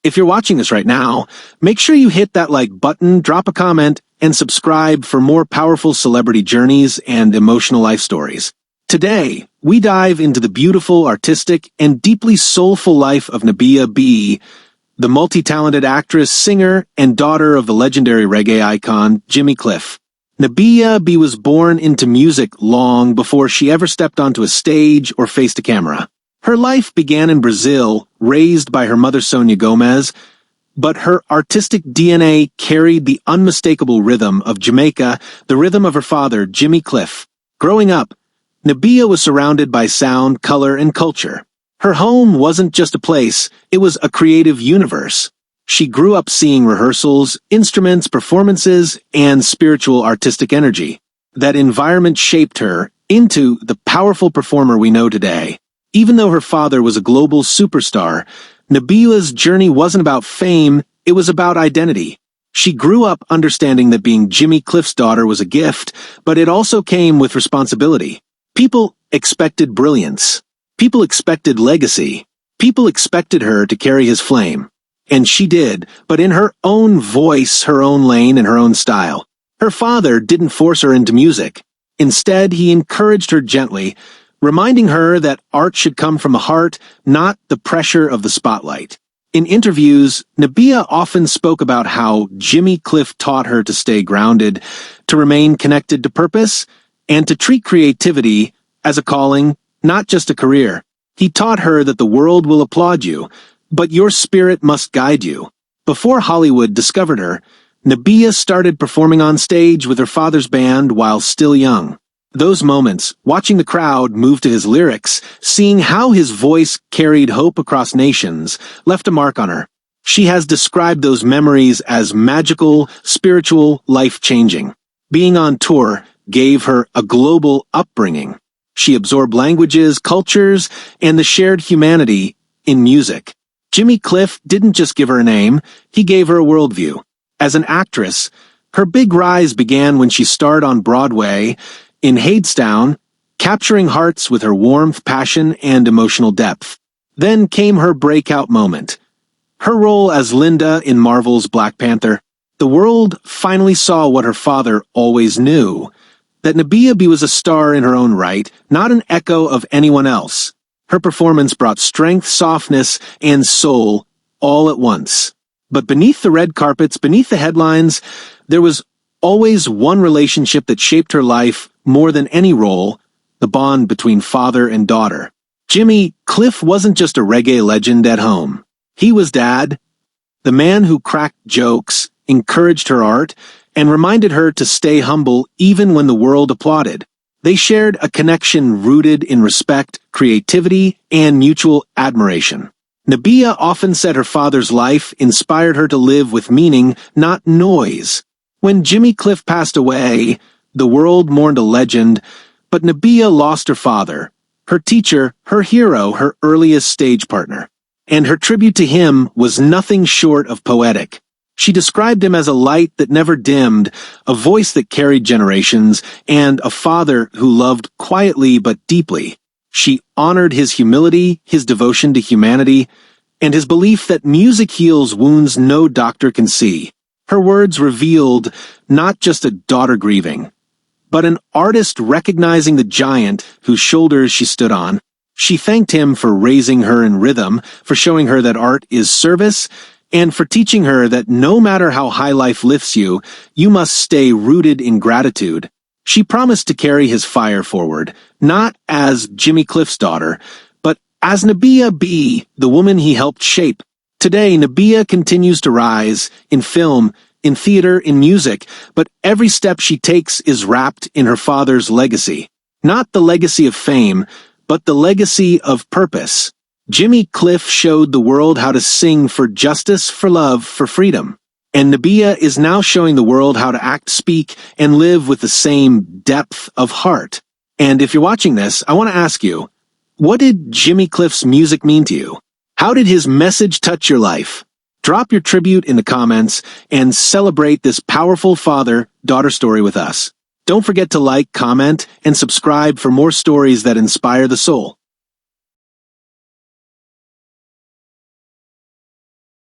If you're watching this right now, make sure you hit that like button, drop a comment, and subscribe for more powerful celebrity journeys and emotional life stories. Today, we dive into the beautiful, artistic, and deeply soulful life of Nabiyah Be, the multi-talented actress, singer, and daughter of the legendary reggae icon Jimmy Cliff. Nabiyah Be was born into music long before she ever stepped onto a stage or faced a camera. Her life began in Brazil, raised by her mother Sonia Gomez, but her artistic DNA carried the unmistakable rhythm of Jamaica, the rhythm of her father, Jimmy Cliff. Growing up, Nabiyah was surrounded by sound, color, and culture. Her home wasn't just a place, it was a creative universe. She grew up seeing rehearsals, instruments, performances, and spiritual artistic energy. That environment shaped her into the powerful performer we know today. Even though her father was a global superstar, Nabiyah's journey wasn't about fame, it was about identity. She grew up understanding that being Jimmy Cliff's daughter was a gift, but it also came with responsibility. People expected brilliance. People expected legacy. People expected her to carry his flame. And she did, but in her own voice, her own lane, and her own style. Her father didn't force her into music. Instead, he encouraged her gently, reminding her that art should come from the heart, not the pressure of the spotlight. In interviews, Nabiyah often spoke about how Jimmy Cliff taught her to stay grounded, to remain connected to purpose, and to treat creativity as a calling, not just a career. He taught her that the world will applaud you, but your spirit must guide you. Before Hollywood discovered her, Nabiyah started performing on stage with her father's band while still young. Those moments, watching the crowd move to his lyrics, seeing how his voice carried hope across nations, left a mark on her. She has described those memories as magical, spiritual, life-changing. Being on tour gave her a global upbringing. She absorbed languages, cultures, and the shared humanity in music. Jimmy Cliff didn't just give her a name, he gave her a worldview. As an actress, her big rise began when she starred on Broadway in Hadestown, capturing hearts with her warmth, passion, and emotional depth. Then came her breakout moment. Her role as Linda in Marvel's Black Panther. The world finally saw what her father always knew, that Nabiyah Be was a star in her own right, not an echo of anyone else. Her performance brought strength, softness, and soul all at once. But beneath the red carpets, beneath the headlines, there was always one relationship that shaped her life more than any role, the bond between father and daughter. Jimmy Cliff wasn't just a reggae legend at home. He was Dad, the man who cracked jokes, encouraged her art, and reminded her to stay humble even when the world applauded. They shared a connection rooted in respect, creativity, and mutual admiration. Nabiyah often said her father's life inspired her to live with meaning, not noise. When Jimmy Cliff passed away, the world mourned a legend, but Nabiyah lost her father, her teacher, her hero, her earliest stage partner. And her tribute to him was nothing short of poetic. She described him as a light that never dimmed, a voice that carried generations, and a father who loved quietly but deeply. She honored his humility, his devotion to humanity, and his belief that music heals wounds no doctor can see. Her words revealed not just a daughter grieving, but an artist recognizing the giant whose shoulders she stood on. She thanked him for raising her in rhythm, for showing her that art is service, and for teaching her that no matter how high life lifts you, you must stay rooted in gratitude. She promised to carry his fire forward, not as Jimmy Cliff's daughter, but as Nabiyah Be, the woman he helped shape. Today, Nabiyah continues to rise in film, in theater, in music, but every step she takes is wrapped in her father's legacy. Not the legacy of fame, but the legacy of purpose. Jimmy Cliff showed the world how to sing for justice, for love, for freedom. And Nabiyah is now showing the world how to act, speak, and live with the same depth of heart. And if you're watching this, I want to ask you, what did Jimmy Cliff's music mean to you? How did his message touch your life? Drop your tribute in the comments and celebrate this powerful father-daughter story with us. Don't forget to like, comment, and subscribe for more stories that inspire the soul.